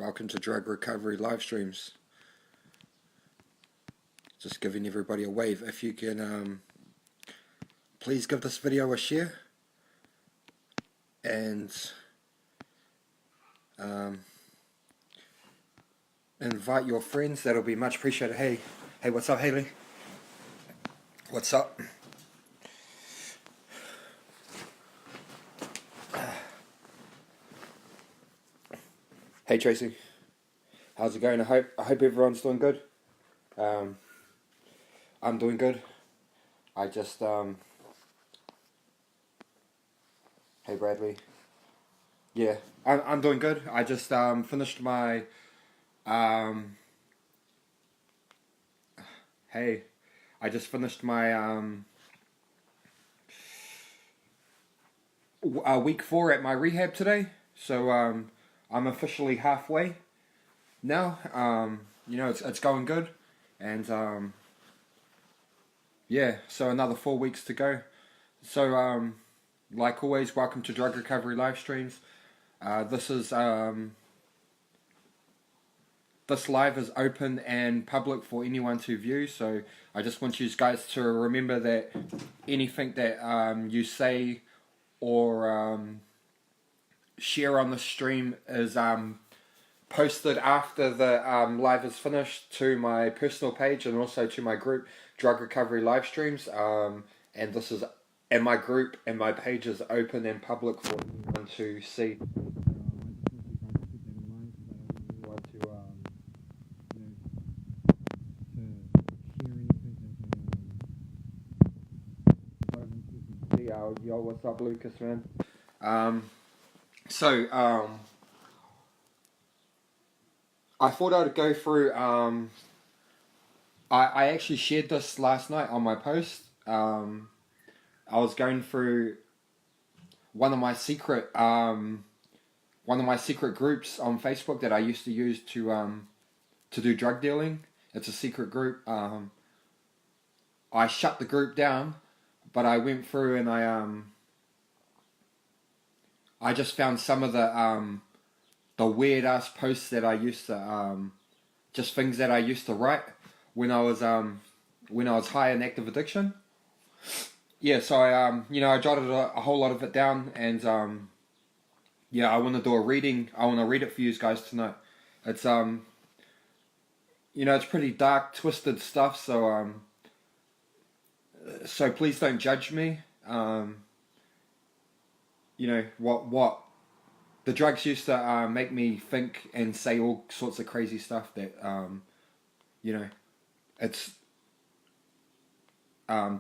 Welcome to Drug Recovery live streams. Just giving everybody a wave. If you can, please give this video a share and invite your friends. That'll be much appreciated. Hey, what's up, Haley? What's up? Hey Tracy, how's it going? I hope everyone's doing good. I'm doing good. I just hey Bradley. Yeah, I'm doing good. I just finished my hey, I just finished my week 4 at my rehab today. So I'm officially halfway now. It's going good, and yeah. So another 4 weeks to go. So like always, welcome to Drug Recovery live streams. This live is open and public for anyone to view. So I just want you guys to remember that anything that you say or share on the stream is posted after the live is finished to my personal page and also to my group Drug Recovery live streams, and my group and my page is open and public for anyone to see. Yo, what's up, Lucas, man? I thought I'd go through. I actually shared this last night on my post. I was going through one of my secret groups on Facebook that I used to use to do drug dealing. It's a secret group. I shut the group down, but I went through and I just found some of the weird ass posts that I used to just things that I used to write when I was high in active addiction. Yeah, so I jotted a whole lot of it down, and I want to do a reading. I want to read it for you guys tonight. It's it's pretty dark, twisted stuff. So please don't judge me. What the drugs used to make me think and say all sorts of crazy stuff that it's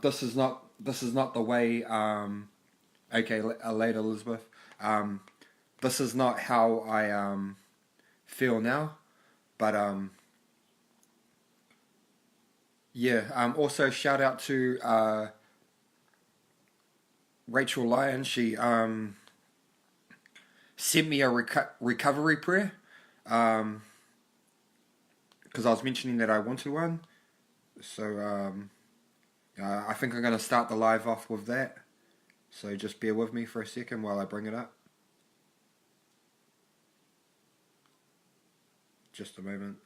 this is not the way. Okay, later, Elizabeth. This is not how I feel now, but also shout out to Rachel Lyon. She sent me a recovery prayer because I was mentioning that I wanted one. So I think I'm going to start the live off with that. So just bear with me for a second while I bring it up. Just a moment.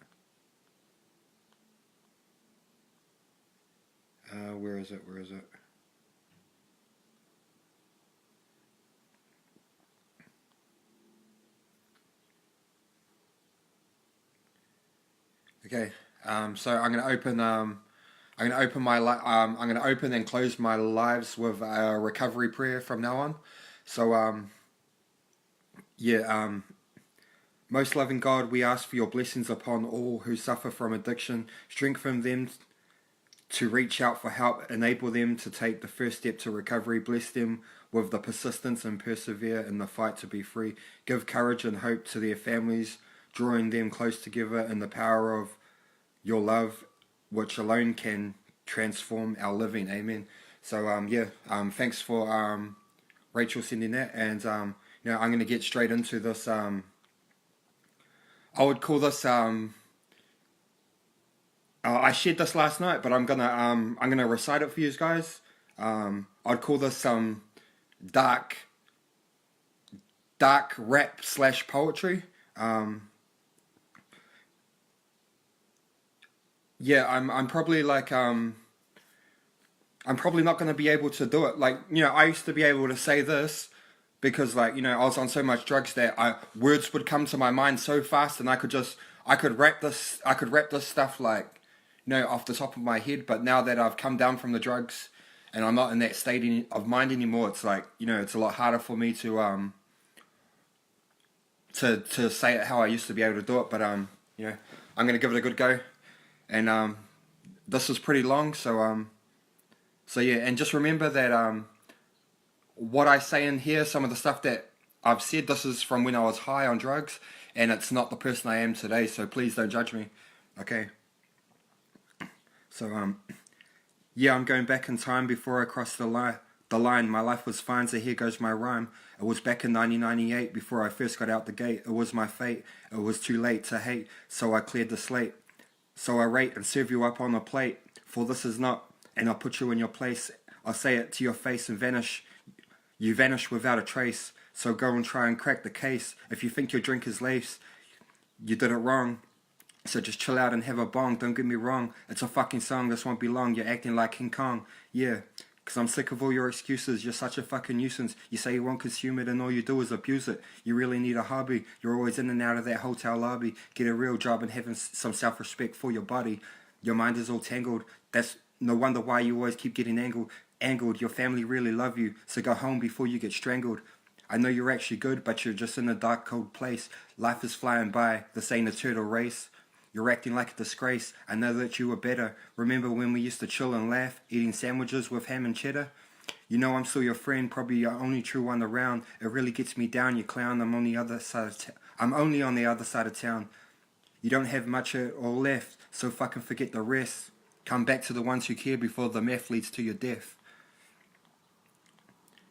Where is it? Okay. So I'm going to open. I'm going to open and close my lives with a recovery prayer from now on. So most loving God, we ask for your blessings upon all who suffer from addiction. Strengthen them to reach out for help, enable them to take the first step to recovery, bless them with the persistence and persevere in the fight to be free. Give courage and hope to their families, drawing them close together in the power of your love, which alone can transform our living. Amen. So thanks for Rachel sending that, and I'm going to get straight into this. I would call this I shared this last night, but I'm gonna recite it for you guys. I'd call this dark rap / poetry. yeah, I'm probably like I'm probably not going to be able to do it. Like, I used to be able to say this because, like, I was on so much drugs that words would come to my mind so fast, and I could rap this stuff like, off the top of my head. But now that I've come down from the drugs and I'm not in that state of mind anymore, it's like, it's a lot harder for me to say it how I used to be able to do it. But I'm gonna give it a good go, and this is pretty long, so yeah, and just remember that what I say in here, some of the stuff that I've said, this is from when I was high on drugs, and it's not the person I am today. So please don't judge me. Okay. So yeah, I'm going back in time before I crossed the line. The line, my life was fine, so here goes my rhyme. It was back in 1998 before I first got out the gate. It was my fate. It was too late to hate, so I cleared the slate. So I rate and serve you up on a plate. For this is not, and I'll put you in your place. I'll say it to your face and vanish. You vanish without a trace. So go and try and crack the case. If you think your drink is laced, you did it wrong. So just chill out and have a bong. Don't get me wrong. It's a fucking song. This won't be long. You're acting like King Kong. Yeah. Cause I'm sick of all your excuses. You're such a fucking nuisance. You say you won't consume it and all you do is abuse it. You really need a hobby. You're always in and out of that hotel lobby. Get a real job and have some self-respect for your body. Your mind is all tangled. That's no wonder why you always keep getting angled. Your family really love you. So go home before you get strangled. I know you're actually good, but you're just in a dark, cold place. Life is flying by. This ain't a turtle race. You're acting like a disgrace. I know that you were better. Remember when we used to chill and laugh, eating sandwiches with ham and cheddar? You know I'm still your friend, probably your only true one around. It really gets me down, you clown. I'm only on the other side of town. You don't have much at all left, so fucking forget the rest. Come back to the ones who care before the meth leads to your death.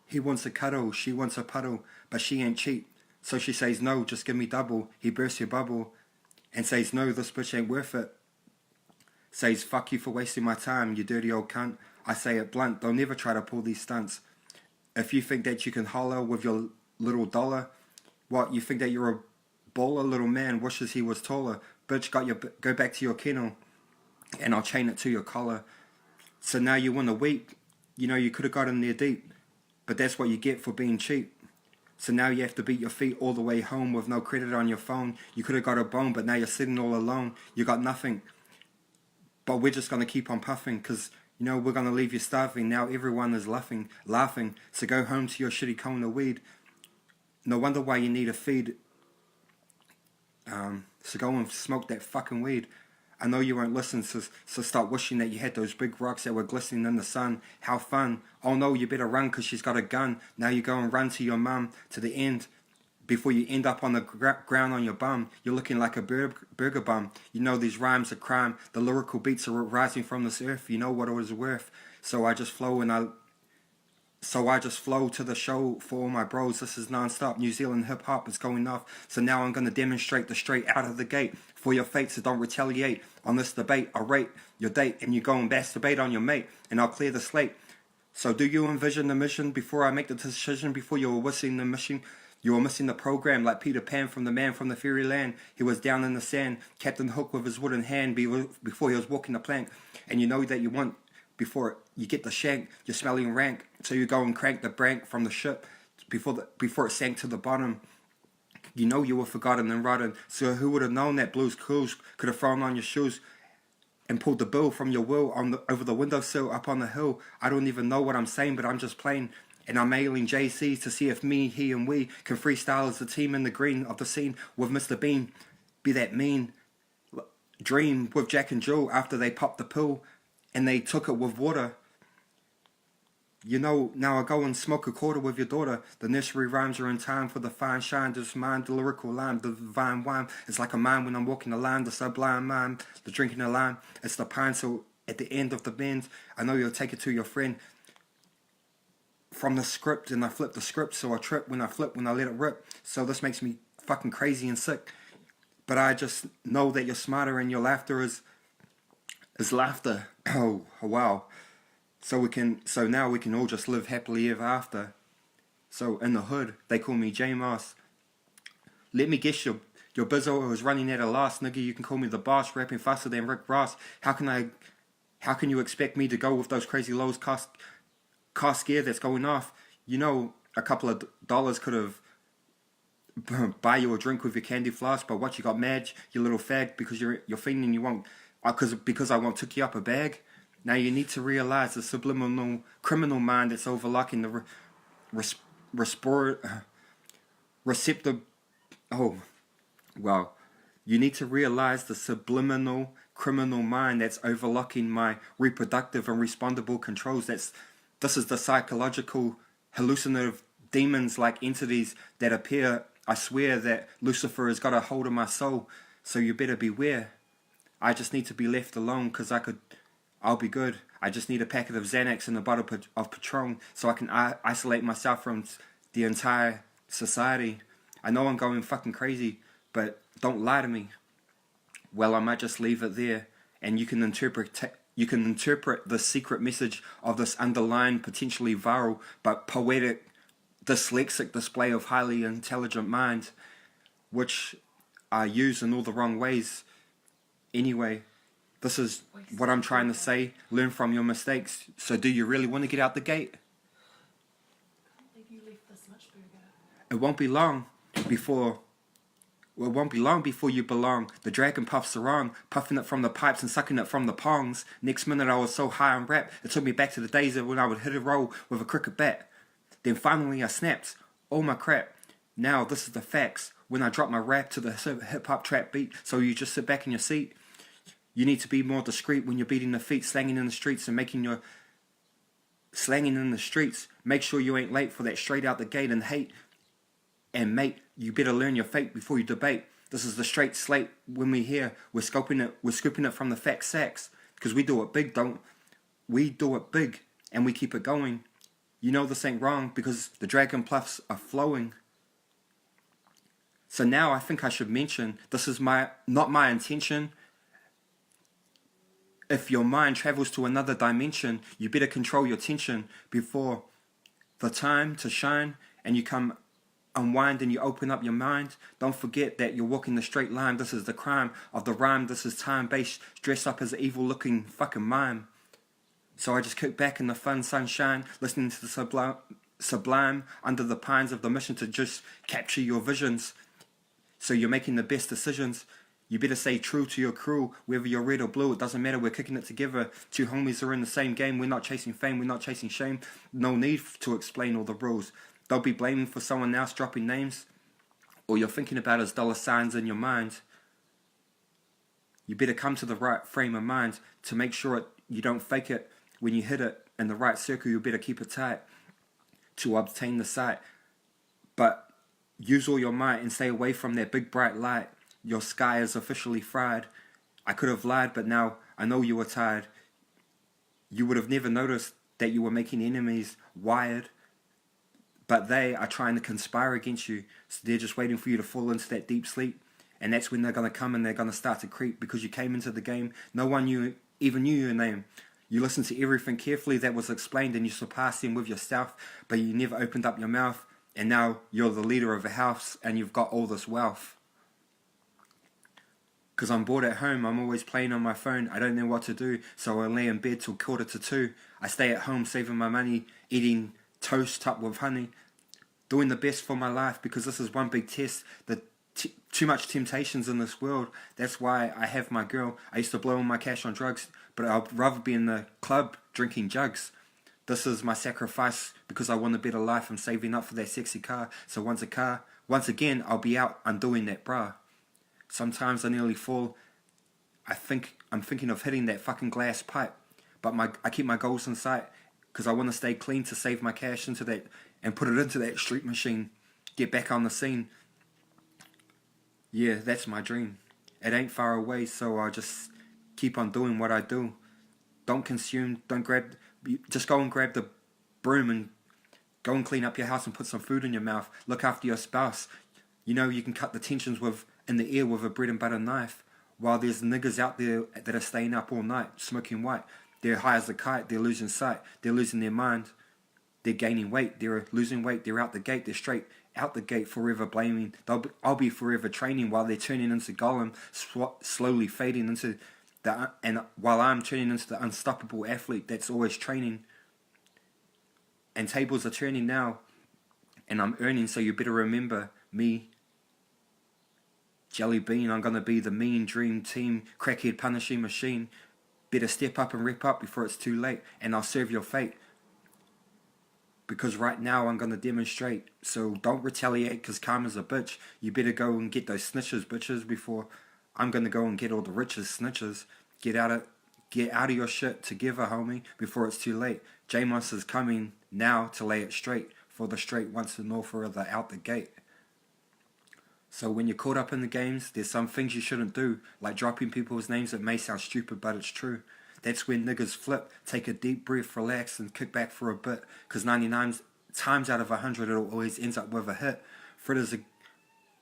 He wants a cuddle, she wants a puddle, but she ain't cheap. So she says no, just give me double. He bursts your bubble and says no, this bitch ain't worth it. Says fuck you for wasting my time, you dirty old cunt. I say it blunt, don't never try to pull these stunts. If you think that you can holler with your little dollar, what, you think that you're a baller? Little man wishes he was taller. Bitch, go back to your kennel and I'll chain it to your collar. So now you want to weep. You know you could have got in there deep, but that's what you get for being cheap. So now you have to beat your feet all the way home with no credit on your phone. You could have got a bone, but now you're sitting all alone. You got nothing. But we're just going to keep on puffing, because, we're going to leave you starving. Now everyone is laughing. So go home to your shitty cone of weed. No wonder why you need a feed. So go and smoke that fucking weed. I know you won't listen, so start wishing that you had those big rocks that were glistening in the sun. How fun. Oh no, you better run because she's got a gun. Now you go and run to your mum to the end before you end up on the ground on your bum. You're looking like a burger bum. You know these rhymes are crime. The lyrical beats are rising from this earth. You know what it was worth. So I just flow to the show for all my bros. This is non-stop. New Zealand hip-hop is going off. So now I'm going to demonstrate the straight out of the gate. For your fate, so don't retaliate. On this debate, I'll rate your date. And you go and masturbate on your mate. And I'll clear the slate. So do you envision the mission before I make the decision? Before you were missing the mission? You were missing the program like Peter Pan from the man from the fairyland. He was down in the sand. Captain Hook with his wooden hand before he was walking the plank. And you know that you want... Before you get the shank, you're smelling rank. So you go and crank the brank from the ship before it sank to the bottom. You know you were forgotten and rotten. So who would have known that Blue's Clues could have thrown on your shoes and pulled the bill from your will over the windowsill up on the hill? I don't even know what I'm saying, but I'm just playing. And I'm mailing JCs to see if me, he, and we can freestyle as a team in the green of the scene with Mr. Bean. Be that mean. Dream with Jack and Jill after they popped the pill. And they took it with water. Now I go and smoke a quarter with your daughter. The nursery rhymes are in time for the fine shine. Just mind the lyrical lime, the divine wine. It's like a mine when I'm walking the line, the sublime mind, the drinking the lime. It's the pine, so at the end of the bend, I know you'll take it to your friend. From the script, and I flip the script, so I trip when I flip, when I let it rip. So this makes me fucking crazy and sick. But I just know that you're smarter and your laughter is laughter. Oh wow. So now we can all just live happily ever after. So in the hood, they call me J Moss. Let me guess, Your bizzo is running at a loss, nigga. You can call me the boss, rapping faster than Rick Ross. How can you expect me to go with those crazy lows cost scare that's going off? You know, a couple of dollars could have buy you a drink with your candy floss, but what, you got mad, you little fag, because you're feeling you won't, because I won't took you up a bag. Now you need to realize the subliminal criminal mind that's overlooking the receptive. Oh, well, you need to realize the subliminal criminal mind that's overlooking my reproductive and respondable controls. This is the psychological hallucinative demons like entities that appear. I swear that Lucifer has got a hold of my soul, so you better beware. I just need to be left alone because I'll be good. I just need a packet of Xanax and a bottle of Patron so I can isolate myself from the entire society. I know I'm going fucking crazy, but don't lie to me. Well, I might just leave it there, and you can interpret the secret message of this underlying, potentially viral but poetic, dyslexic display of highly intelligent mind, which I use in all the wrong ways. Anyway, this is what I'm trying to say. Learn from your mistakes. So do you really want to get out the gate? I can't believe you left this much burger. It won't be long before you belong. The dragon puffs around, puffing it from the pipes and sucking it from the pongs. Next minute I was so high on rap, it took me back to the days when I would hit a roll with a cricket bat. Then finally I snapped. Oh my crap. Now this is the facts. When I drop my rap to the hip hop trap beat, so you just sit back in your seat. You need to be more discreet when you're beating the feet, slanging in the streets and slanging in the streets. Make sure you ain't late for that straight out the gate and hate. And mate, you better learn your fate before you debate. This is the straight slate. When we hear, we're scooping it from the fat sacks. Because we do it big, we do it big and we keep it going. You know this ain't wrong because the dragon puffs are flowing. So now I think I should mention, this is not my intention. If your mind travels to another dimension, you better control your tension before the time to shine and you come unwind and you open up your mind. Don't forget that you're walking the straight line. This is the crime of the rhyme. This is time-based, dressed up as an evil-looking fucking mime. So I just kick back in the fun sunshine, listening to the sublime under the pines of the mission to just capture your visions. So you're making the best decisions. You better stay true to your crew, whether you're red or blue, it doesn't matter, we're kicking it together. Two homies are in the same game, we're not chasing fame, we're not chasing shame. No need to explain all the rules. They'll be blaming for someone else dropping names. All you're thinking about is dollar signs in your mind. You better come to the right frame of mind to make sure you don't fake it. When you hit it in the right circle, you better keep it tight to obtain the sight. But use all your might and stay away from that big bright light. Your sky is officially fried. I could have lied, but now I know you were tired. You would have never noticed that you were making enemies wired. But they are trying to conspire against you. So they're just waiting for you to fall into that deep sleep. And that's when they're going to come and they're going to start to creep because you came into the game. No one even knew your name. You listened to everything carefully that was explained and you surpassed him with your stuff, but you never opened up your mouth. And now you're the leader of a house and you've got all this wealth. Because I'm bored at home, I'm always playing on my phone. I don't know what to do, so I lay in bed till 1:45. I stay at home saving my money, eating toast up with honey, doing the best for my life because this is one big test. Too much temptations in this world. That's why I have my girl. I used to blow all my cash on drugs, but I'd rather be in the club drinking jugs. This is my sacrifice because I want a better life. I'm saving up for that sexy car. So once again, I'll be out undoing that bra. Sometimes I nearly fall. I'm thinking of hitting that fucking glass pipe, but I keep my goals in sight because I want to stay clean to save my cash into that and put it into that street machine. Get back on the scene. Yeah, that's my dream. It ain't far away, so I'll just keep on doing what I do. Don't consume, just go and grab the broom and go and clean up your house and put some food in your mouth. Look after your spouse. You know you can cut the tensions in the air with a bread and butter knife. While there's niggas out there that are staying up all night, smoking white. They're high as a kite, they're losing sight, they're losing their mind. They're gaining weight, they're losing weight, they're out the gate, they're straight out the gate forever blaming. I'll be forever training while they're turning into Gollum, slowly fading into and while I'm turning into the unstoppable athlete that's always training. And tables are turning now, and I'm earning. So you better remember me, Jelly Bean. I'm gonna be the mean dream team, crackhead punishing machine. Better step up and rip up before it's too late, and I'll serve your fate. Because right now I'm gonna demonstrate. So don't retaliate, cause karma's a bitch. You better go and get those snitches, bitches, before I'm gonna go and get all the riches, snitches. Get out of your shit together, homie, before it's too late. J-Moss is coming now to lay it straight for the straight once and all further out the gate. So when you're caught up in the games, there's some things you shouldn't do, like dropping people's names that may sound stupid, but it's true. That's when niggas flip, take a deep breath, relax, and kick back for a bit, because 99 times out of 100 it always ends up with a hit. Fritters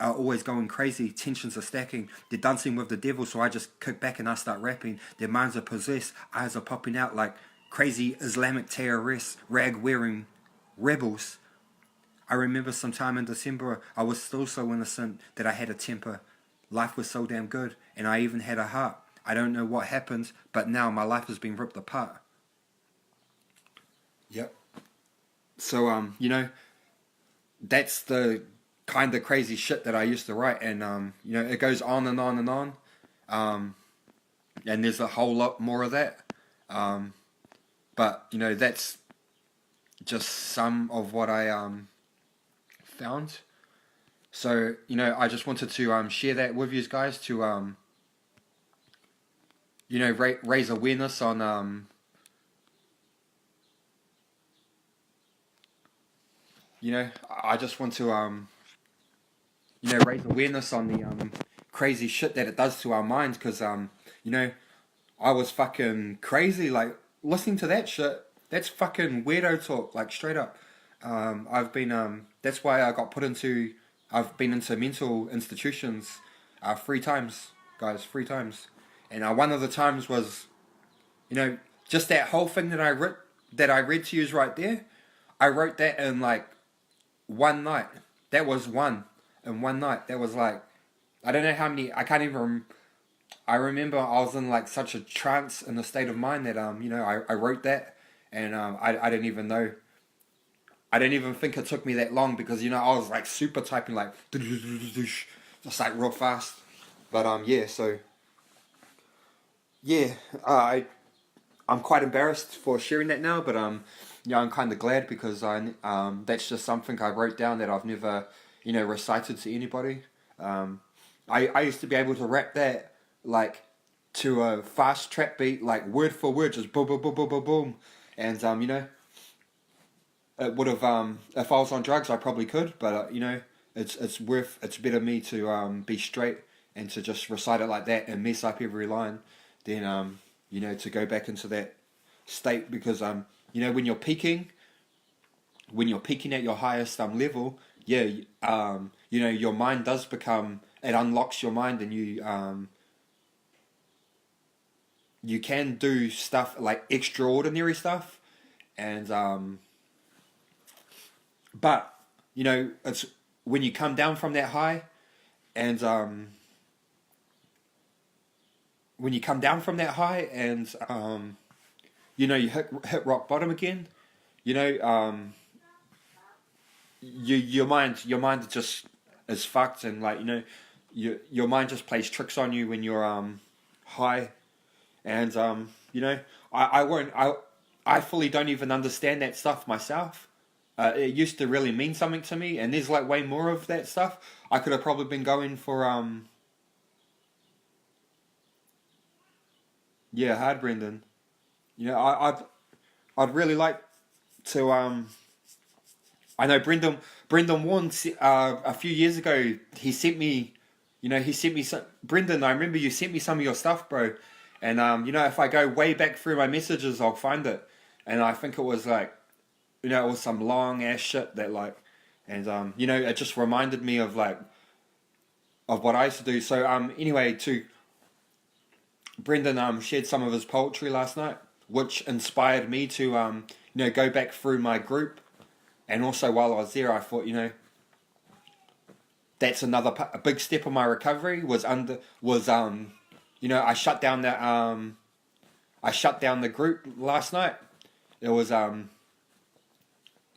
are always going crazy, tensions are stacking, they're dancing with the devil, so I just kick back and I start rapping. Their minds are possessed, eyes are popping out like crazy Islamic terrorists, rag-wearing rebels. I remember sometime in December, I was still so innocent that I had a temper. Life was so damn good, and I even had a heart. I don't know what happened, but now my life has been ripped apart. Yep. So, that's the kind of crazy shit that I used to write, and, it goes on and on and on. And there's a whole lot more of that. But, that's just some of what I, found. So, I just wanted to, share that with you guys to, raise awareness on, I just want to, raise awareness on the, crazy shit that it does to our minds, because, I was fucking crazy, like, listening to that shit. That's fucking weirdo talk, like, straight up. I've been, that's why I've been into mental institutions, 3 times, guys, 3 times. And one of the times was, just that whole thing that I read to you is right there. I wrote that in like one night. That was one in one night. That was like, I don't know how many. I can't even. I remember I was in like such a trance in a state of mind that I wrote that, and I didn't even know. I don't even think it took me that long, because I was like super typing, like just like real fast. But yeah, so. Yeah, I'm quite embarrassed for sharing that now, but I'm kind of glad, because that's just something I wrote down that I've never recited to anybody. I used to be able to rap that like to a fast trap beat, like word for word, just boom boom boom boom boom boom, and it would have if I was on drugs I probably could, but it's better me to be straight and to just recite it like that and mess up every line. Then to go back into that state, because when you're peaking at your highest level, your mind does become, it unlocks your mind, and you can do stuff like extraordinary stuff, and but it's when you come down from that high, and when you come down from that high, and you hit rock bottom again, your mind just is fucked, and like your mind just plays tricks on you when you're high, and I fully don't even understand that stuff myself. It used to really mean something to me, and there's like way more of that stuff. I could have probably been going for yeah, hard, Brendan. I'd really like to I know Brendan Warren a few years ago, he sent me some, Brendan, I remember you sent me some of your stuff, bro. And if I go way back through my messages, I'll find it. And I think it was like, it was some long ass shit that like, and it just reminded me of like of what I used to do. So anyway, to Brendan shared some of his poetry last night, which inspired me to go back through my group, and also while I was there, I thought that's a big step of my recovery I shut down the group last night. It was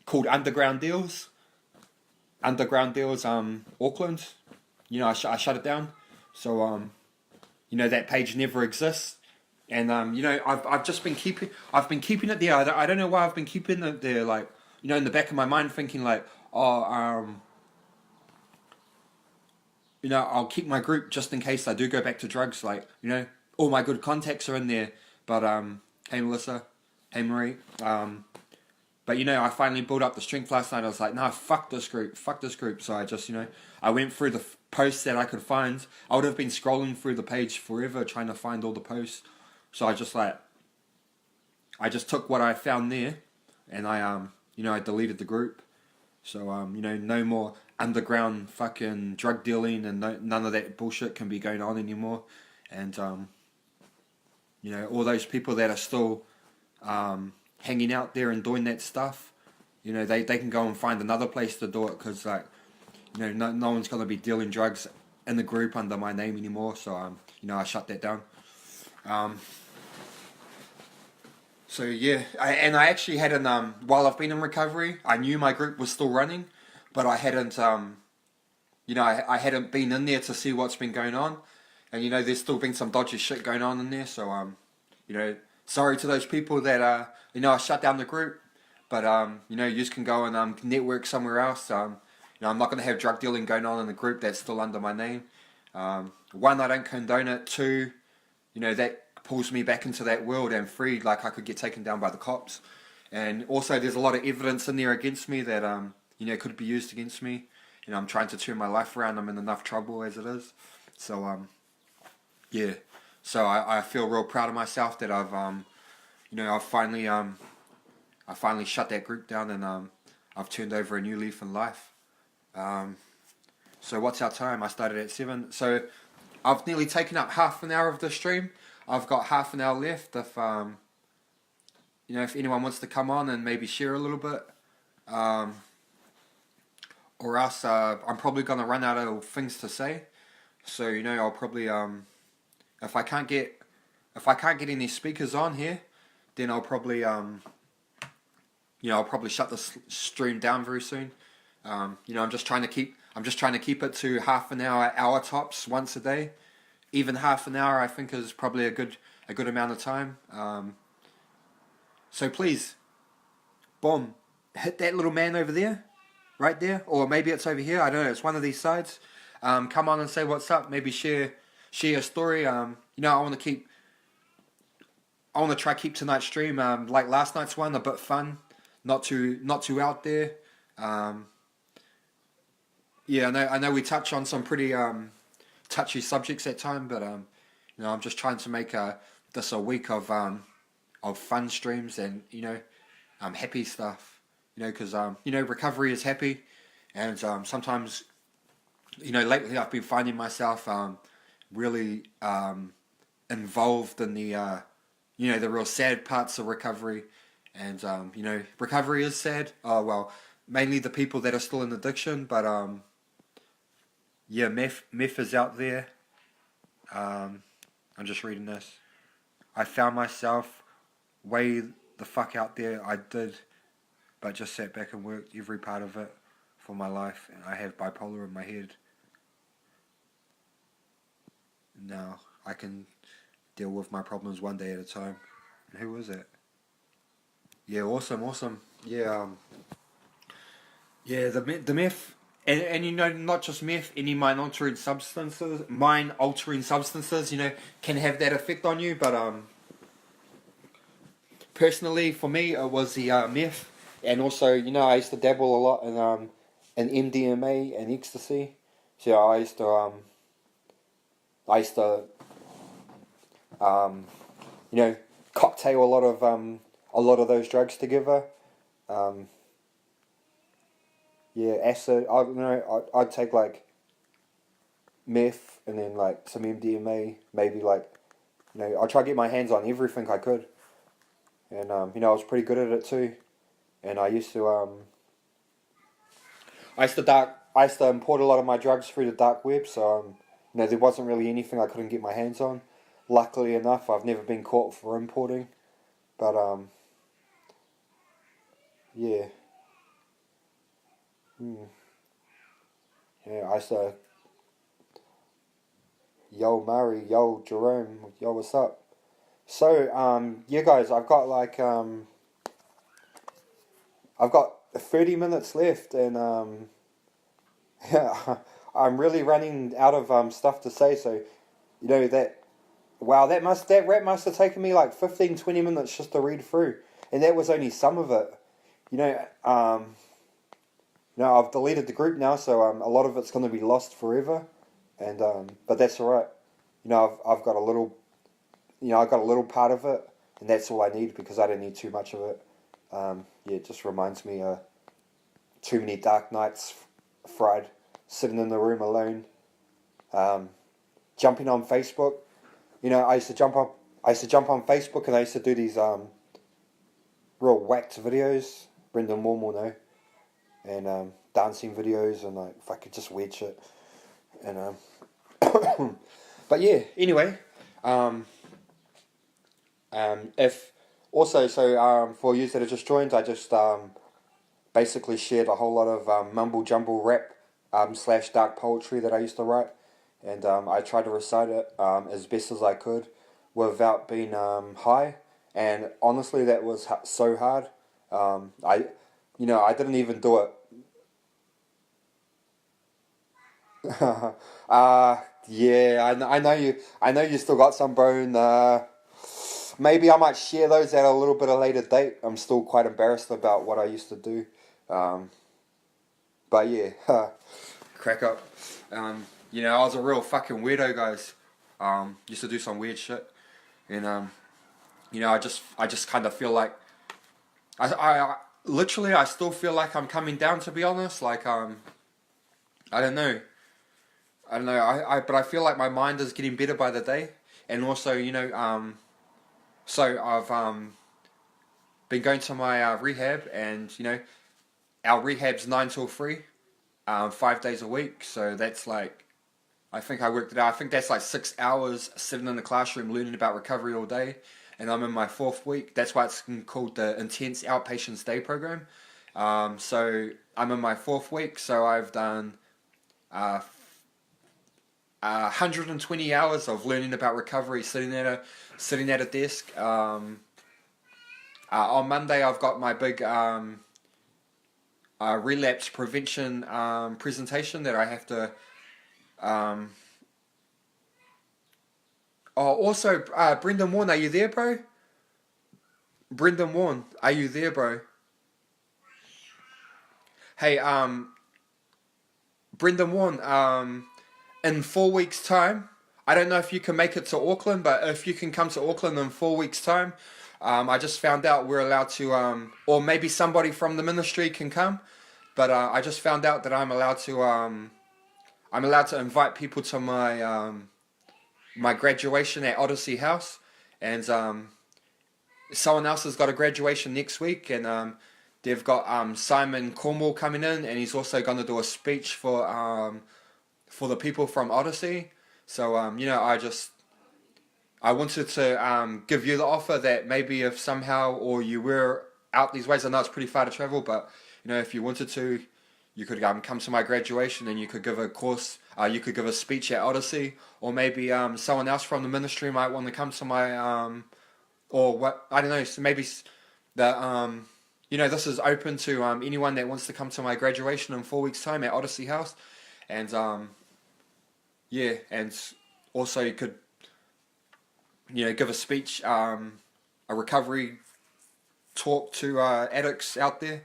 called Underground Deals. Auckland. I shut it down. So that page never exists. And I've just been keeping it there. I don't know why I've been keeping it there. Like, in the back of my mind, thinking like, I'll keep my group just in case I do go back to drugs. Like, all my good contacts are in there. But hey Melissa, hey Marie. But I finally built up the strength last night. I was like, nah, fuck this group. So I just, I went through the posts that I could find. I would have been scrolling through the page forever trying to find all the posts. So I just took what I found there, and I deleted the group. So no more underground fucking drug dealing, and none of that bullshit can be going on anymore. And all those people that are still hanging out there and doing that stuff, they can go and find another place to do it, because no one's gonna be dealing drugs in the group under my name anymore. So I shut that down. So yeah, I actually hadn't, while I've been in recovery, I knew my group was still running, but I hadn't, I hadn't been in there to see what's been going on, and there's still been some dodgy shit going on in there. So sorry to those people that I shut down the group, but you can go and network somewhere else. I'm not going to have drug dealing going on in the group that's still under my name. One, I don't condone it. Two, that pulls me back into that world, and three, like, I could get taken down by the cops. And also there's a lot of evidence in there against me that could be used against me. I'm trying to turn my life around. I'm in enough trouble as it is. So yeah. So I feel real proud of myself that I've finally shut that group down, and I've turned over a new leaf in life. So what's our time? I started at 7. So I've nearly taken up half an hour of the stream. I've got half an hour left. If if anyone wants to come on and maybe share a little bit, or else I'm probably gonna run out of things to say. So I'll probably if I can't get any speakers on here, then I'll probably I'll probably shut the stream down very soon. I'm just trying to keep it to half an hour tops once a day. Even half an hour, I think, is probably a good amount of time. So please, boom, hit that little man over there, right there, or maybe it's over here. I don't know. It's one of these sides. Come on and say what's up. Maybe share a story. I want to try keep tonight's stream like last night's one, a bit fun, not too out there. Yeah, I know we touch on some pretty touchy subjects at time, but I'm just trying to make this a week of fun streams and happy stuff. Because recovery is happy, and sometimes lately I've been finding myself really involved in the the real sad parts of recovery, and recovery is sad. Mainly the people that are still in addiction, but meth is out there. I'm just reading this. I found myself way the fuck out there. I did, but just sat back and worked every part of it for my life, and I have bipolar in my head. Now I can deal with my problems one day at a time. And who is it? Yeah, awesome. Yeah, the meth. And not just meth, any mind-altering substances, can have that effect on you. But personally, for me, it was the meth, and also, I used to dabble a lot in MDMA and ecstasy. So I used to cocktail a lot of those drugs together. Yeah, acid. I'd take like meth and then like some MDMA, maybe like, I'd try to get my hands on everything I could, and I was pretty good at it too, and I used to I used to import a lot of my drugs through the dark web, so there wasn't really anything I couldn't get my hands on. Luckily enough, I've never been caught for importing, but yeah, yeah. I used to, yo Murray, yo Jerome, yo what's up? So yeah, guys, I've got 30 minutes left, and yeah, I'm really running out of stuff to say. So that. Wow, that rap must have taken me like 15, 20 minutes just to read through, and that was only some of it. You know, I've deleted the group now, so a lot of it's going to be lost forever, and but that's all right. I've got a little, I got a little part of it, and that's all I need because I don't need too much of it. Yeah, it just reminds me too many dark nights fried, sitting in the room alone, jumping on Facebook. I used to jump on Facebook, and I used to do these real whacked videos. Brendan Warm will know, and dancing videos, and like if I could just weird shit, and but yeah. Anyway, if also for you that have just joined, I just basically shared a whole lot of mumble jumble rap / dark poetry that I used to write. And I tried to recite it as best as I could without being high. And honestly, that was so hard. I didn't even do it. Yeah, I know you. I know you still got some bone. Maybe I might share those at a little bit of later date. I'm still quite embarrassed about what I used to do. But yeah, crack up. I was a real fucking weirdo, guys. Used to do some weird shit, and I just kind of feel like I literally I still feel like I'm coming down. To be honest, like I don't know, but I feel like my mind is getting better by the day, and also so I've been going to my rehab, and our rehab's 9 till 3, 5 days a week, so that's like. I think I worked it out. I think that's like 6 hours sitting in the classroom learning about recovery all day. And I'm in my 4th week. That's why it's called the Intense Outpatients Day Program. So I'm in my 4th week. So I've done 120 hours of learning about recovery, sitting at a desk. On Monday, I've got my big relapse prevention presentation that I have to. Also, Brendan Warren, are you there, bro? Brendan Warren, are you there, bro? Hey, Brendan Warren, in 4 weeks' time, I don't know if you can make it to Auckland, but if you can come to Auckland in 4 weeks' time, I just found out we're allowed to, or maybe somebody from the ministry can come, but I just found out that I'm allowed to invite people to my my graduation at Odyssey House, and someone else has got a graduation next week, and they've got Simon Cornwall coming in, and he's also going to do a speech for the people from Odyssey. So I wanted to give you the offer that maybe if somehow or you were out these ways, I know it's pretty far to travel, but if you wanted to, you could come to my graduation and you could give a course, you could give a speech at Odyssey, or maybe someone else from the ministry might want to come to my, or what, I don't know, so maybe the, this is open to anyone that wants to come to my graduation in 4 weeks' time at Odyssey House, and yeah, and also you could, give a speech, a recovery talk to addicts out there.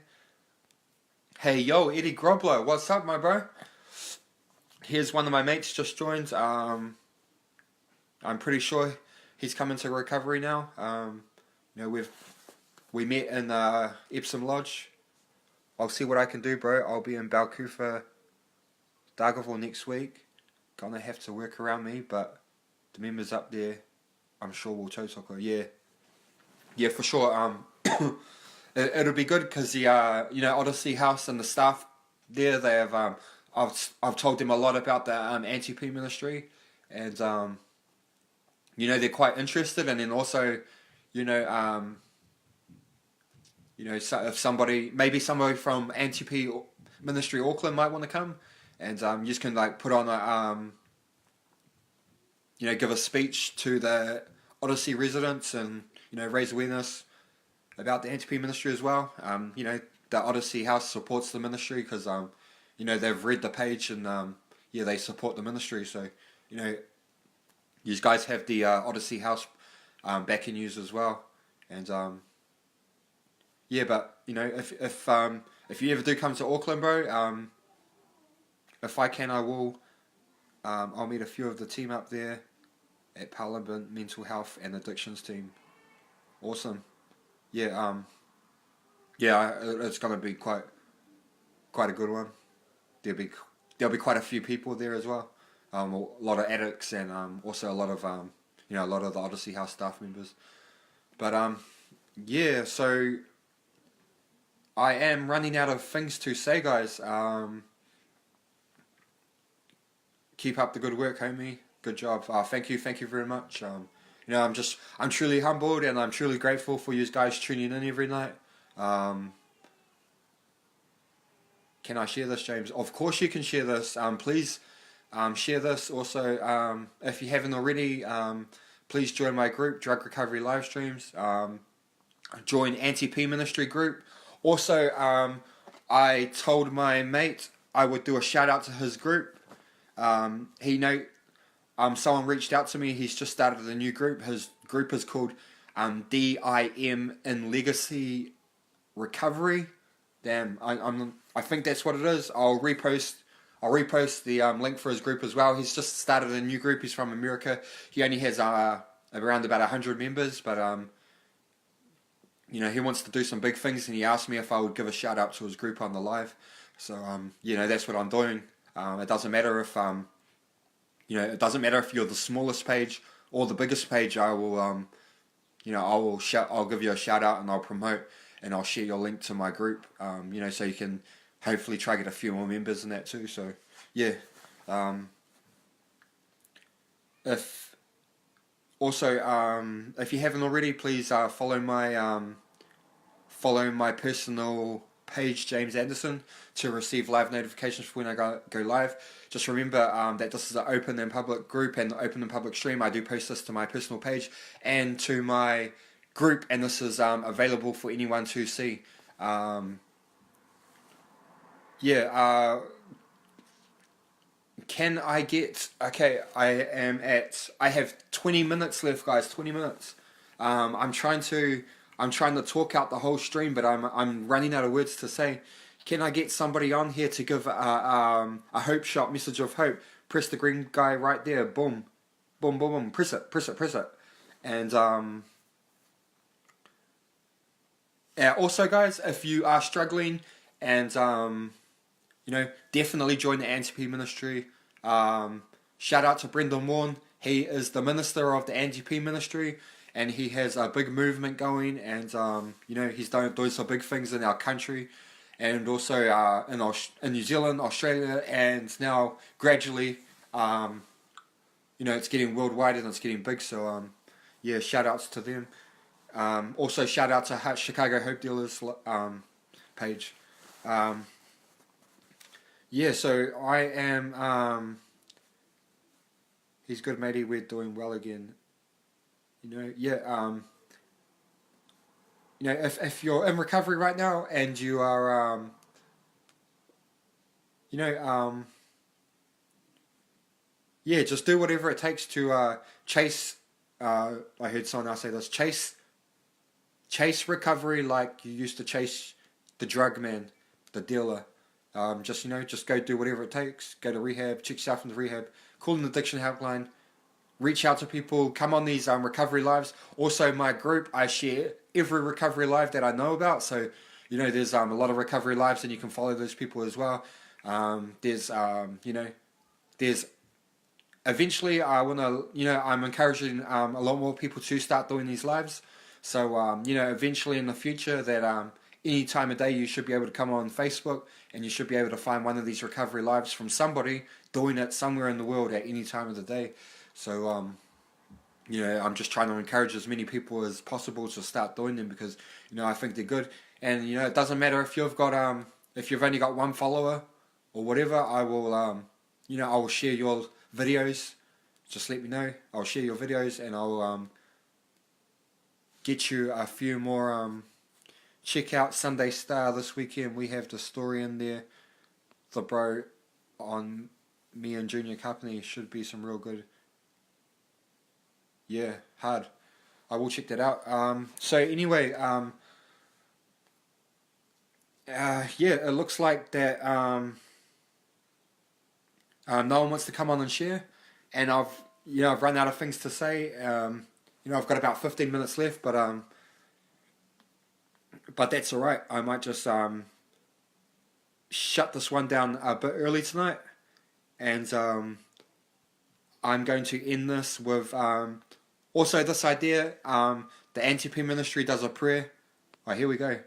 Hey, yo, Eddie Grobler, what's up, my bro? Here's one of my mates just joined. I'm pretty sure he's coming to recovery now. We met in Epsom Lodge. I'll see what I can do, bro. I'll be in Balcoufa, Dargaville next week. Gonna have to work around me, but the members up there, I'm sure will Chosoko. Yeah, for sure. It'll be good because the Odyssey House and the staff there, they have I've told them a lot about the anti-P ministry, and they're quite interested. And then also, you know, so if somebody from anti-P ministry Auckland might want to come, and you just can like put on give a speech to the Odyssey residents, and raise awareness about the anti-P ministry as well. The Odyssey House supports the ministry because they've read the page, and they support the ministry. So you guys have the Odyssey House backing you as well, and but if you ever do come to Auckland, bro, if I can, I will. I'll meet a few of the team up there at Parliament Mental Health and Addictions team. Awesome. It's gonna be quite a good one. There'll be quite a few people there as well. A lot of addicts, and also a lot of a lot of the Odyssey House staff members. But so I am running out of things to say, guys. Keep up the good work, homie. Good job. Thank you very much. I'm truly humbled, and I'm truly grateful for you guys tuning in every night. Can I share this, James? Of course you can share this. Please share this. Also, if you haven't already, please join my group, Drug Recovery Live Streams. Join Anti-P Ministry group. Also, I told my mate I would do a shout out to his group. Someone reached out to me. He's just started a new group. His group is called DIM in Legacy Recovery. Damn, I think that's what it is. I'll repost the link for his group as well. He's just started a new group. He's from America. He only has around about 100 members, but he wants to do some big things, and he asked me if I would give a shout out to his group on the live. So that's what I'm doing. It doesn't matter if it doesn't matter if you're the smallest page or the biggest page. I will I'll give you a shout out, and I'll promote, and I'll share your link to my group. So you can hopefully try to get a few more members in that too. So if you haven't already, please follow my personal page, James Anderson, to receive live notifications for when I go live. Just remember that this is an open and public group and open and public stream. I do post this to my personal page and to my group, and this is available for anyone to see. Can I get... Okay, I have 20 minutes left, guys. 20 minutes. I'm trying to talk out the whole stream, but I'm running out of words to say. Can I get somebody on here to give a hope shot, message of hope? Press the green guy right there. Boom, boom, boom, boom. Press it. And also, guys, if you are struggling, and definitely join the Anti-P ministry. Shout out to Brendan Warren. He is the minister of the Anti-P ministry, and he has a big movement going, and he's doing some big things in our country, and also in New Zealand, Australia, and now gradually, it's getting worldwide and it's getting big. So shout outs to them. Also shout out to Chicago Hope Dealers page. So I am. He's good, matey. We're doing well again. If you're in recovery right now and you are, just do whatever it takes to chase. I heard someone else say this: chase recovery like you used to chase the drug man, the dealer. Just go do whatever it takes. Go to rehab, check yourself into rehab, call an addiction helpline, reach out to people, come on these recovery lives. Also, my group, I share every recovery live that I know about. So, there's a lot of recovery lives, and you can follow those people as well. There's eventually I want to, I'm encouraging a lot more people to start doing these lives. So, eventually in the future that any time of day you should be able to come on Facebook and you should be able to find one of these recovery lives from somebody doing it somewhere in the world at any time of the day. So I'm just trying to encourage as many people as possible to start doing them because I think they're good. And it doesn't matter if you've got if you've only got one follower or whatever. I will I will share your videos. Just let me know. I'll share your videos and I'll get you a few more. Check out Sunday Star this weekend. We have the story in there. The bro on me and Junior Company should be some real good. Yeah, hard. I will check that out. So anyway, it looks like that no one wants to come on and share, and I've run out of things to say. I've got about 15 minutes left, but that's all right. I might just shut this one down a bit early tonight, and I'm going to end this with also this idea. The Anti-P Ministry does a prayer. Oh, here we go.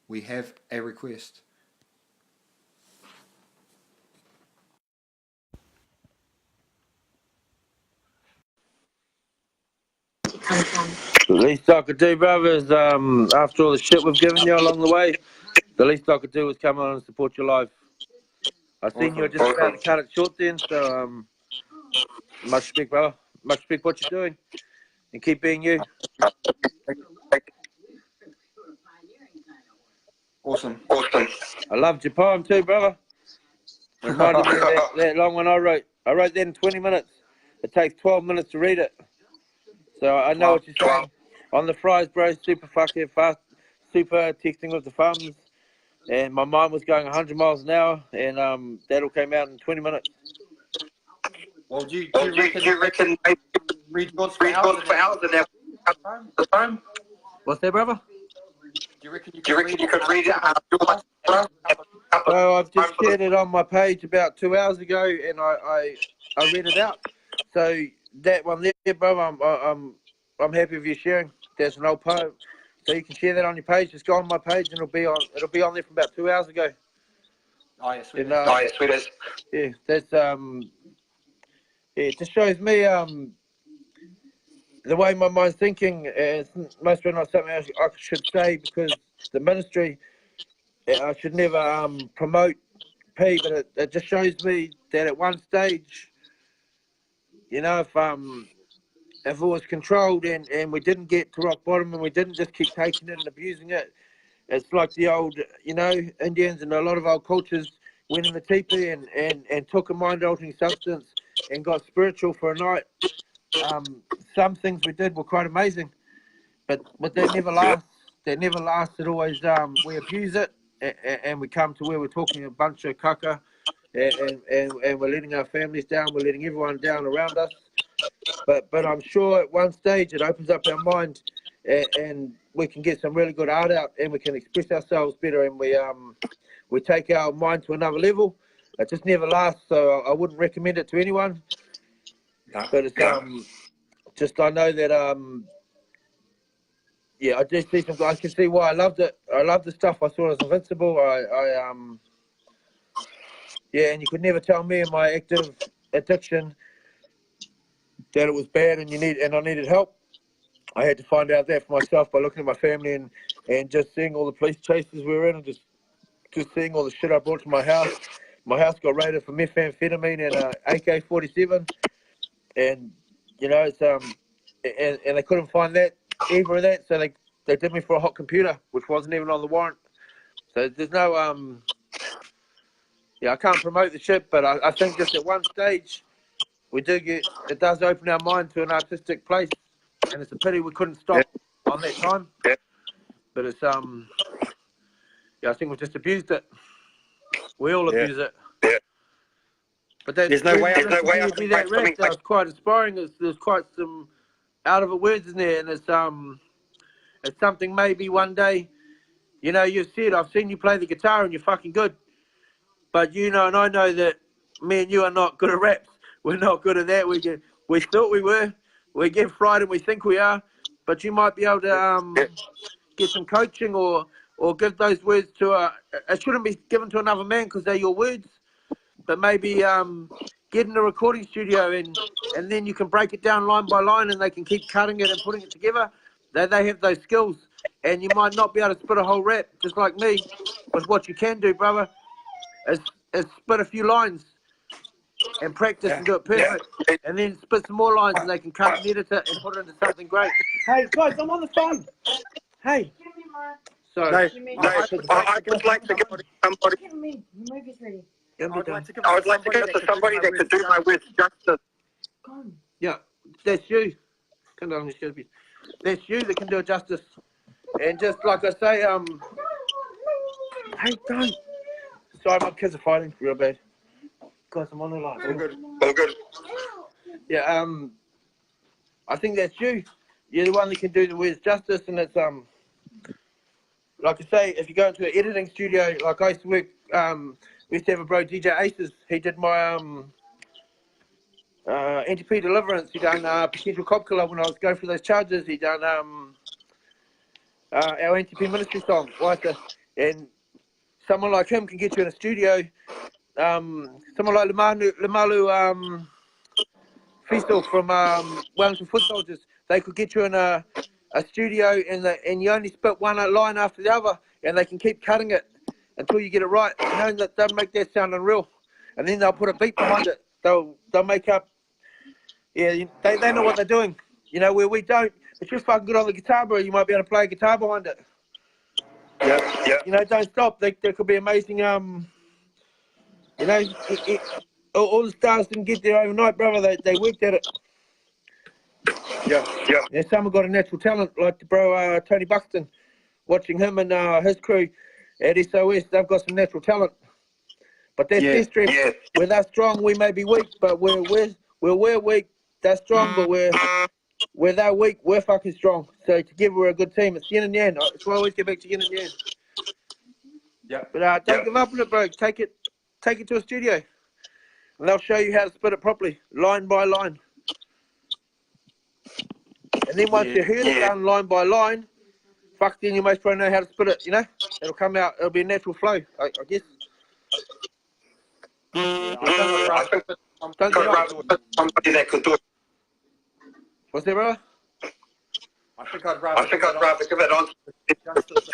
We have a request. The least I could do, brother, is after all the shit we've given you along the way, the least I could do is come on and support your life. I seen you were just about to cut it short then, so much respect, brother. Much respect what you're doing, and keep being you. Awesome. I loved your poem too, brother. Reminded me of that long one I wrote. I wrote that in 20 minutes. It takes 12 minutes to read it. So I know what you're saying. On the fries, bro, super fucking fast, super texting with the thumbs. And my mind was going 100 miles an hour, and that all came out in 20 minutes. Well, do you reckon read yours for hours and have time? What's that, brother? Do you reckon you could read it? So I've just shared it on my page about 2 hours ago, and I read it out. So that one there, brother, I'm happy with you sharing. There's an old poem, so you can share that on your page. Just go on my page, and it'll be on there from about 2 hours ago. Oh yeah, sweet. And, Sweet as. Yeah, that's it just shows me the way my mind's thinking. It's most of not something I should say because the ministry, I should never promote P, but it just shows me that at one stage, if it was controlled and we didn't get to rock bottom and we didn't just keep taking it and abusing it, it's like the old, Indians and a lot of old cultures went in the teepee and took a mind-altering substance and got spiritual for a night. Some things we did were quite amazing, but that never lasts. That never lasts. It always, we abuse it and we come to where we're talking a bunch of caca and we're letting our families down, we're letting everyone down around us. But I'm sure at one stage it opens up our mind and we can get some really good art out and we can express ourselves better and we take our mind to another level. It just never lasts, so I wouldn't recommend it to anyone. But it's just I know that I do see some. I can see why I loved it. I loved the stuff. I thought it was invincible. And you could never tell me in my active addiction that it was bad and I needed help. I had to find out that for myself by looking at my family and just seeing all the police chases we were in and just seeing all the shit I brought to my house. My house got raided for methamphetamine and AK-47, and it's and they couldn't find that either of that, so they did me for a hot computer, which wasn't even on the warrant. So there's no I can't promote the shit, but I think just at one stage it does open our mind to an artistic place, and it's a pity we couldn't stop on that time. But it's I think we just abused it. We all abuse it. But there's no way I can do that rap. That was quite inspiring. There's quite some out of it words in there, and it's something maybe one day, you've said, I've seen you play the guitar and you're fucking good, but and I know that me and you are not good at raps. We're not good at that. We thought we were. We get fried and we think we are, but you might be able to get some coaching or or give those words to it shouldn't be given to another man because they're your words, but maybe get in a recording studio and then you can break it down line by line and they can keep cutting it and putting it together. They have those skills, and you might not be able to spit a whole rap just like me, but what you can do, brother, is spit a few lines and practice and do it perfect, and then spit some more lines and they can cut and edit it and put it into something great. Hey guys, I'm on the phone. Hey. Sorry. I would like to go to somebody. Give me. The movie's ready. I would like to go to somebody that could do my words justice. Go on. Yeah, that's you. Come on, that's you that can do it justice. And just like I say, hey, don't. Sorry, my kids are fighting real bad. Guys, I'm on the line. All good. Yeah, I think that's you. You're the one that can do the words justice, and it's like I say, if you go into an editing studio, like I used to work, we used to have a bro, DJ Aces. He did my NTP Deliverance. He done Potential Cop Killer when I was going through those charges. He done our NTP Ministry song, Waita. And someone like him can get you in a studio. Someone like Lamalu Feastal from Wellington Foot Soldiers, they could get you in a studio and you only spit one line after the other, and they can keep cutting it until you get it right. You know, that they'll make that sound unreal, and then they'll put a beat behind it. They'll make up. Yeah, they know what they're doing. You know, where we don't. If you're fucking good on the guitar, bro, you might be able to play a guitar behind it. Yeah. You know, don't stop. There could be amazing. You know, all the stars didn't get there overnight, brother. They worked at it. Yeah. Yeah, some have got a natural talent, like the bro Tony Buxton. Watching him and his crew at SOS, they've got some natural talent. But that's their strength. Yeah. Where they're strong, we may be weak, but we're weak. They're strong, but where they're weak, we're fucking strong. So together we're a good team. It's yin and yang. That's why I always get back to yin and yang. Yeah. But don't give up on it, bro. Take it to a studio, and they'll show you how to spit it properly, line by line. And then once you heard it done line by line, fuck, then you most probably know how to spit it, you know? It'll come out, it'll be a natural flow, I guess. I think Don't get up. somebody that could do it. What's that, brother? I think I'd rather give it on justice.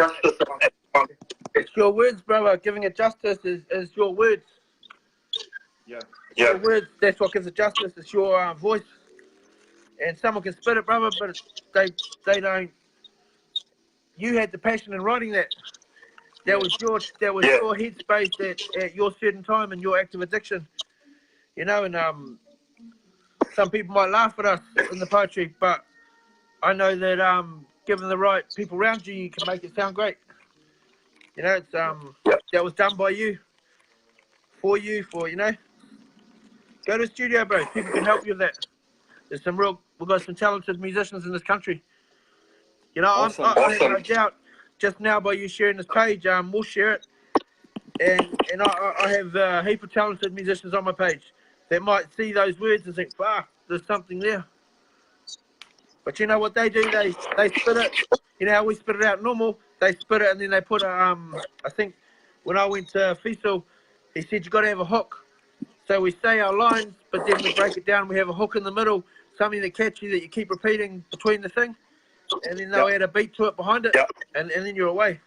It's your words, brother. Giving it justice is your words. Yeah. Your words, that's what gives it justice. It's your voice. And someone can spit it, brother, but they don't. You had the passion in writing that. That was your headspace at your certain time and your active addiction. You know, and some people might laugh at us in the poetry, but I know that given the right people around you, you can make it sound great. You know, it's that was done by you, for you, you know. Go to the studio, bro. People can help you with that. We've got some talented musicians in this country. You know, I have no doubt. Just now, by you sharing this page, we'll share it, and I have a heap of talented musicians on my page that might see those words and think, "Fuck, there's something there." But you know what they do? They spit it. You know how we spit it out normal? They spit it and then they put I think when I went to Feastal, he said you got to have a hook. So we say our lines, but then we break it down. We have a hook in the middle, something that catchy that you keep repeating between the thing, and then they'll add a beat to it behind it, and then you're away.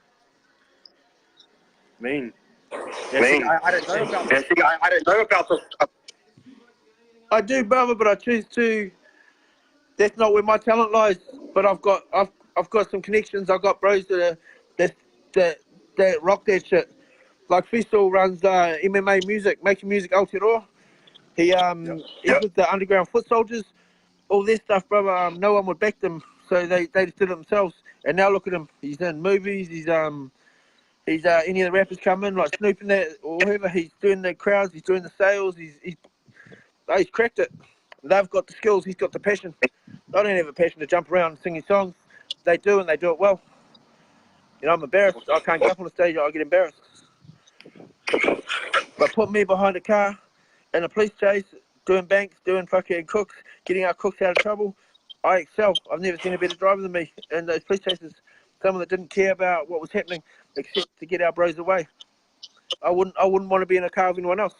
Mean. I don't know about this. I do, brother, but I choose to. That's not where my talent lies. But I've got some connections. I've got bros that rock that shit. Like Feastal runs MMA music, making music Aotearoa. He's with the underground foot soldiers. All this stuff, brother. No one would back them, so they just did it themselves. And now look at him. He's in movies. He's any of the rappers come in like Snoop and that or whoever. He's doing the crowds. He's doing the sales. He's cracked it. They've got the skills. He's got the passion. I don't have a passion to jump around and sing his songs. They do, and they do it well. You know, I'm embarrassed. I can't get up on the stage. I get embarrassed. But put me behind a car in a police chase, doing banks, doing fucking cooks, getting our cooks out of trouble, I excel. I've never seen a better driver than me in those police chases. someone that didn't care about what was happening except to get our bros away. I wouldn't want to be in a car with anyone else.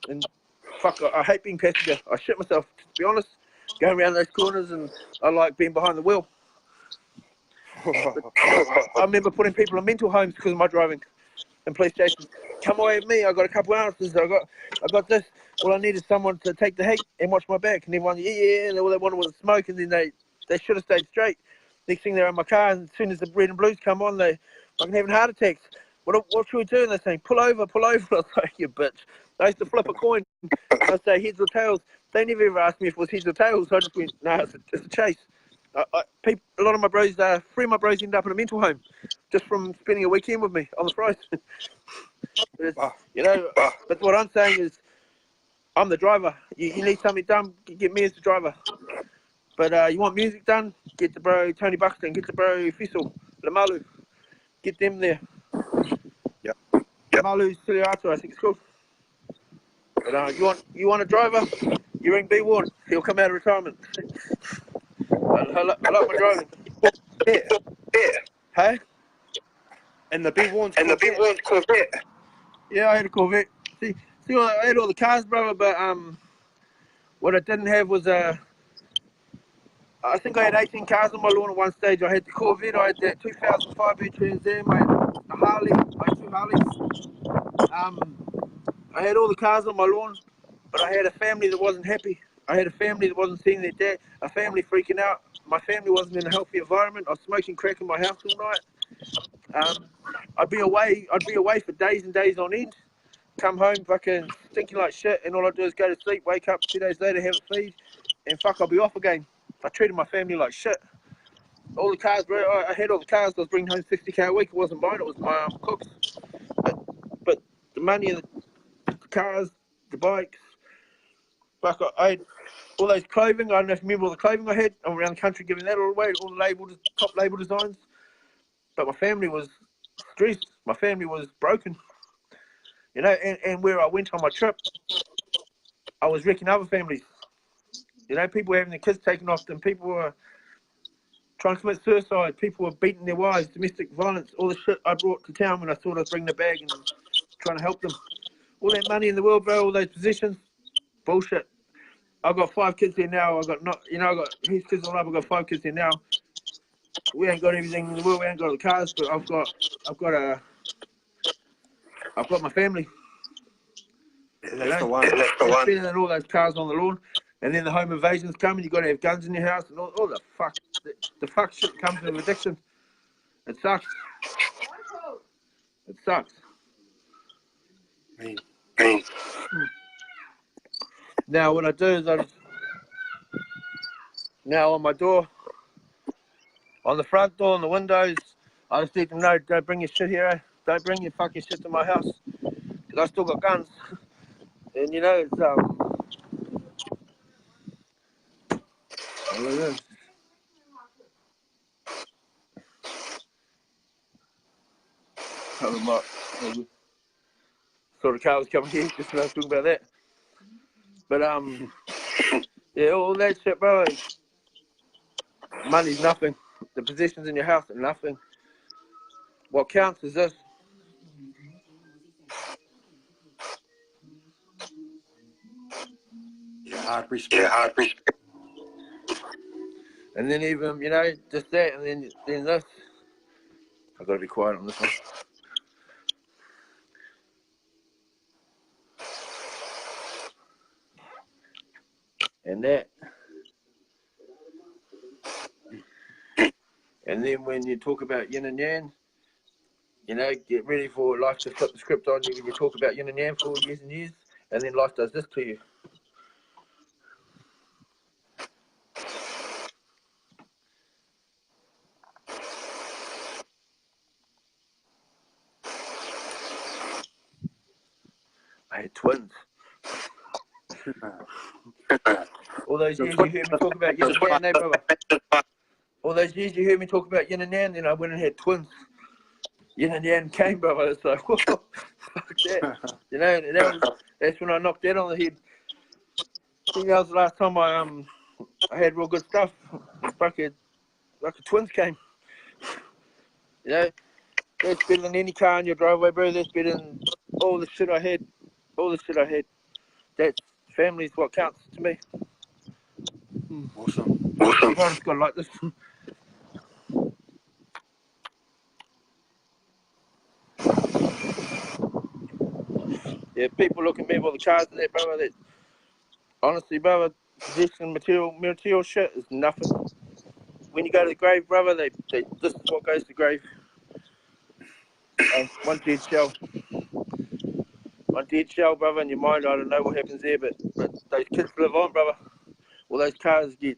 And fuck, I hate being passenger. I shit myself, to be honest, going around those corners, and I like being behind the wheel. I remember putting people in mental homes because of my driving in police stations. Come away with me, I got a couple of ounces, I got this. All I need is someone to take the heat and watch my back. And everyone, yeah, and all they wanted was a smoke, and then they should have stayed straight. Next thing they're in my car, and as soon as the red and blues come on, they fucking having heart attacks. What should we do? And they're saying, pull over. I was like, you bitch. I used to flip a coin. I'd say heads or tails. They never ever asked me if it was heads or tails. So I just went, no, it's a chase. A lot of my bros, 3 of my bros ended up in a mental home just from spending a weekend with me on the fries. You know, but what I'm saying is, I'm the driver. You need something done, get me as the driver. But you want music done, get the bro Tony Buxton, get the bro Fissel, Lamalu. Get them there. Yep. Malu Siliato, I think it's called. But you want a driver? You ring B Warren. He'll come out of retirement. I like my driving. Yeah. Hey? And the B1's Corvette. Yeah, I had a Corvette. See, I had all the cars, brother, but what I didn't have was I think I had 18 cars on my lawn at one stage. I had the Corvette, I had that 2005 Trans Am, I had a Harley, I had 2 Harleys. I had all the cars on my lawn, but I had a family that wasn't happy. I had a family that wasn't seeing their dad, a family freaking out. My family wasn't in a healthy environment. I was smoking crack in my house all night. I'd be away for days and days on end. Come home fucking stinking like shit, and all I do is go to sleep, wake up 2 days later, have a feed, and fuck, I'll be off again. I treated my family like shit. All the cars, bro, I had all the cars. I was bringing home 60k a week. It wasn't mine, it was my cook's. But the money and the cars, the bikes, fuck, I had all those clothing. I don't know if you remember all the clothing I had. I'm around the country giving that all away, all the top label designs. But my family was stressed. My family was broken. You know, and where I went on my trip, I was wrecking other families. You know, people were having their kids taken off them. People were trying to commit suicide. People were beating their wives, domestic violence, all the shit I brought to town when I thought I was bringing the bag and trying to help them. All that money in the world, bro, all those positions, bullshit. I've got 5 kids here now. I got his kids all up. I've got 5 kids here now. We ain't got everything in the world. We ain't got the cars, but I've got my family. That's the one. Spending all those cars on the lawn, and then the home invasions come, and you got to have guns in your house, and all the fuck shit comes with addiction. It sucks. It sucks. Now what I do is now on my door, on the front door, on the windows, I just need to know, don't bring your shit here, eh? Don't bring your fucking shit to my house, because I still got guns. And you know, it's well, it is. Sort of car was coming here, just when I was talking about that. But yeah, all that shit, bro. Money's nothing. The possessions in your house are nothing. What counts is this. Hard respect. And then even, you know, just that, and then this. I've got to be quiet on this one. And that. And then when you talk about yin and yang, you know, get ready for life to flip the script on you when you talk about yin and yang for years and years, and then life does this to you. I had twins. All those years you heard me talk about yin and yang, eh, brother? All those years you heard me talk about yin and yang, then I went and had twins. Yin and yang came, brother. It's like, whoa, fuck that. You know, that's when I knocked that on the head. I think that was the last time I had real good stuff. Fucking twins came. You know, that's better than any car in your driveway, bro. That's better than all the shit I had. All the shit I had. That's family's what counts to me. Awesome. I've just got like this. Yeah, people look at me with the cars and that, brother. That honestly, brother, possessing material shit is nothing. When you go to the grave, brother, this is what goes to the grave. One dead shell. One dead shell, brother, in your mind, I don't know what happens there, but those kids live on, brother. Well, those cars get,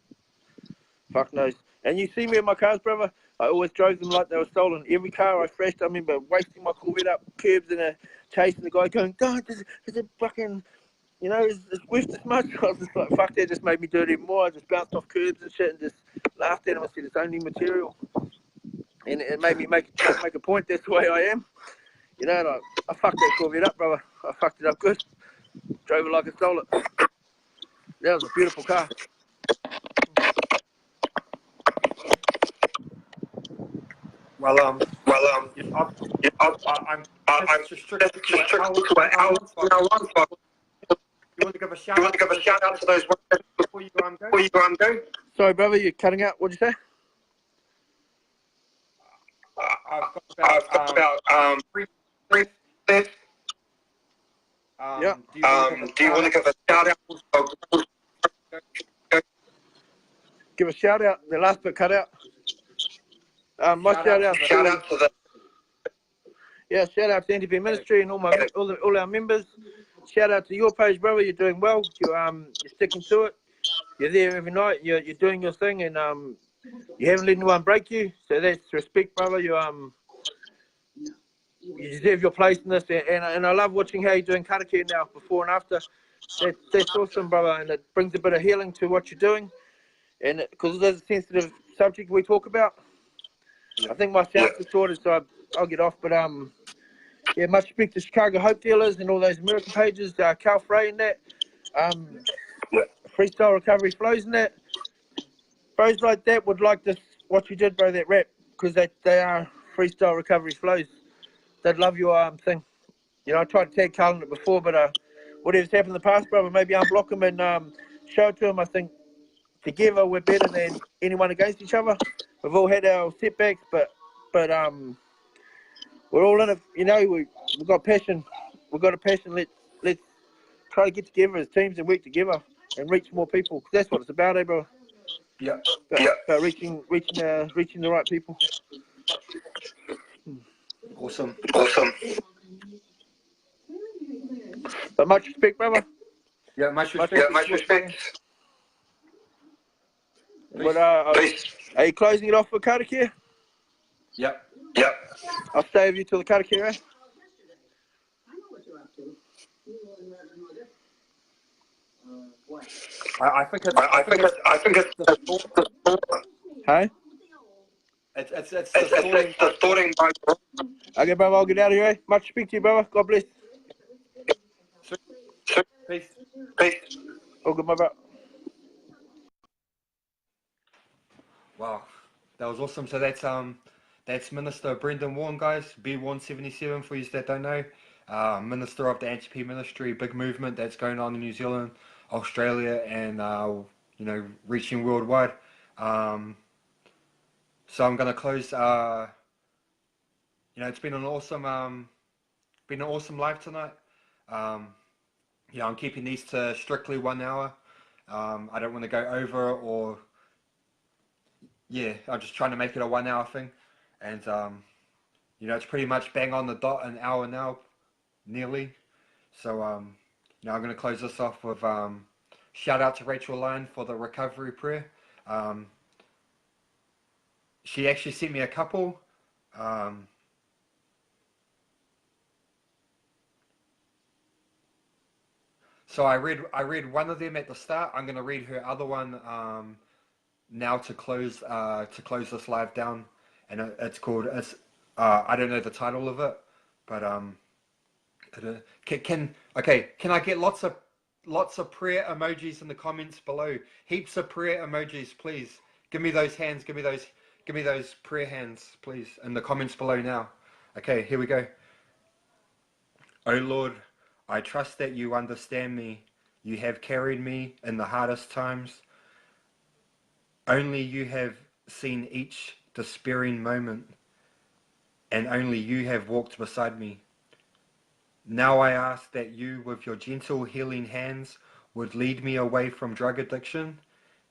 fuck knows. And you see me in my cars, brother, I always drove them like they were stolen. Every car I thrashed, I remember wasting my Corvette up curbs and chasing the guy going, God, this is a fucking, you know, it's worth this much. I was just like, fuck that, just made me do it even more. I just bounced off curbs and shit and just laughed at him and said, it's only material. And it made me make a point, that's the way I am. You know, like, I fucked that Corvette up, brother. I fucked it up good. Drove it like I stole it. That was a beautiful car. Well, yeah, I'm just strictly to an hour. You want to give a shout out to those before you go and go? Sorry, brother, you're cutting out. What'd you say? I've got about 3 minutes. Yeah. Do you want to give a shout out? Give a shout out. The last bit cut out. My shout out to the. Yeah, shout out to NTP Ministry and all our members. Shout out to your page, brother. You're doing well. You're sticking to it. You're there every night. You're doing your thing, and you haven't let anyone break you. So that's respect, brother. You deserve your place in this, and I love watching how you're doing karakia now, before and after. That's awesome, brother, and it brings a bit of healing to what you're doing, and because there's a sensitive subject we talk about. I think my sound is sorted, so I'll get off. But yeah, much respect to Chicago Hope Dealers and all those American pages, Cal Frey and that, Freestyle Recovery Flows and that. Bros like that would like this, what you did, bro, that rap, because they are Freestyle Recovery Flows. They'd love your thing. You know, I tried to tag Carl in it before, but whatever's happened in the past, brother, maybe unblock him and show it to him. I think together we're better than anyone against each other. We've all had our setbacks, but we're all in it. You know, we've got passion. We've got a passion. Let's try to get together as teams and work together and reach more people. Cause that's what it's about, bro. Yeah. About reaching the right people. Awesome. But much respect, brother. Yeah, much respect. But are you closing it off for karakia? Yep. I'll stay with you till the karakia, eh? I think it's Hey? it's the thoughting by. Okay, brother, I'll get out of here, eh? Much respect to you, brother. God bless. Peace. All good, my brother. Wow, that was awesome. So that's Minister Brendan Warren, guys. B177 for you that don't know. Minister of the Anti-P Ministry, big movement that's going on in New Zealand, Australia, and you know, reaching worldwide. So I'm gonna close. You know, it's been an awesome live tonight. Yeah, I'm keeping these to strictly 1 hour. I don't want to go over or. Yeah, I'm just trying to make it a 1 hour thing, and you know, it's pretty much bang on the dot, an hour now, nearly. So you know, I'm gonna close this off with shout out to Rachel Lyon for the recovery prayer. She actually sent me a couple. So I read one of them at the start. I'm gonna read her other one now to close this live down, and it's called I don't know the title of it, but can I get lots of prayer emojis in the comments below? Heaps of prayer emojis, please. Give me those hands. Give me those Give me those prayer hands, please, in the comments below now. Okay, here we go. Oh Lord, I trust that you understand me. You have carried me in the hardest times. Only you have seen each despairing moment, and only you have walked beside me. Now I ask that you, with your gentle healing hands, would lead me away from drug addiction,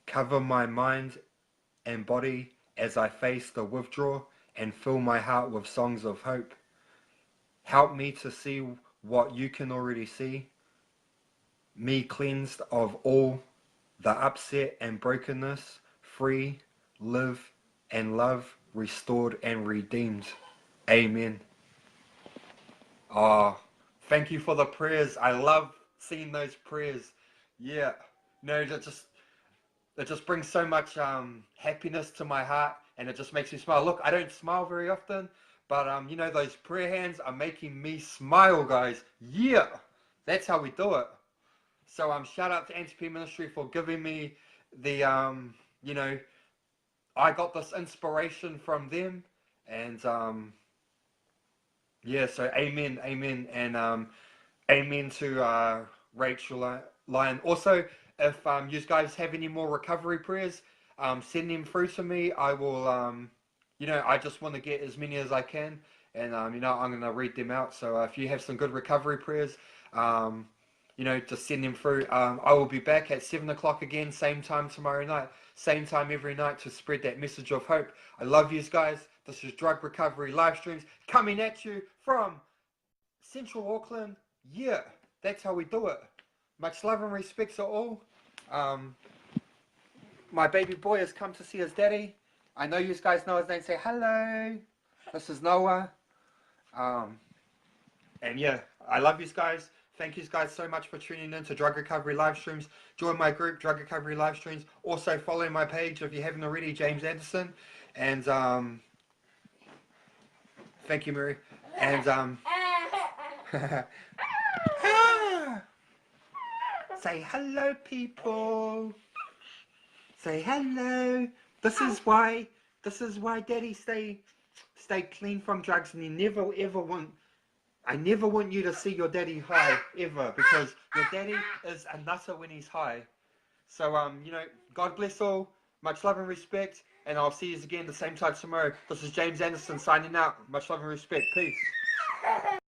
cover my mind and body as I face the withdrawal, and fill my heart with songs of hope. Help me to see what you can already see, me cleansed of all the upset and brokenness, free, live and love, restored and redeemed. Amen. Oh, thank you for the prayers. I love seeing those prayers. Yeah. No, that just brings so much happiness to my heart, and it just makes me smile. Look, I don't smile very often, but you know, those prayer hands are making me smile, guys. Yeah. That's how we do it. So shout out to Anti-P Ministry for giving me the you know, I got this inspiration from them, and yeah, so amen, amen, and amen to Rachel Lyon. Also, if you guys have any more recovery prayers, send them through to me. I will, you know, I just want to get as many as I can, and you know, I'm going to read them out. So if you have some good recovery prayers, you know, just send them through. I will be back at 7 o'clock again, same time tomorrow night, same time every night to spread that message of hope. I love you guys. This is Drug Recovery Live Streams coming at you from Central Auckland. Yeah, that's how we do it. Much love and respect to all. My baby boy has come to see his daddy. I know you guys know his name. Say hello. This is Noah. And yeah, I love you guys. Thank you guys so much for tuning in to Drug Recovery Live Streams. Join my group, Drug Recovery Live Streams. Also follow my page if you haven't already, James Anderson. And thank you, Mary. And say hello, people. Say hello. This is why Daddy stay clean from drugs, and I never want you to see your daddy high ever, because your daddy is a nutter when he's high. So you know, God bless all. Much love and respect, and I'll see you again the same time tomorrow. This is James Anderson signing out. Much love and respect. Peace.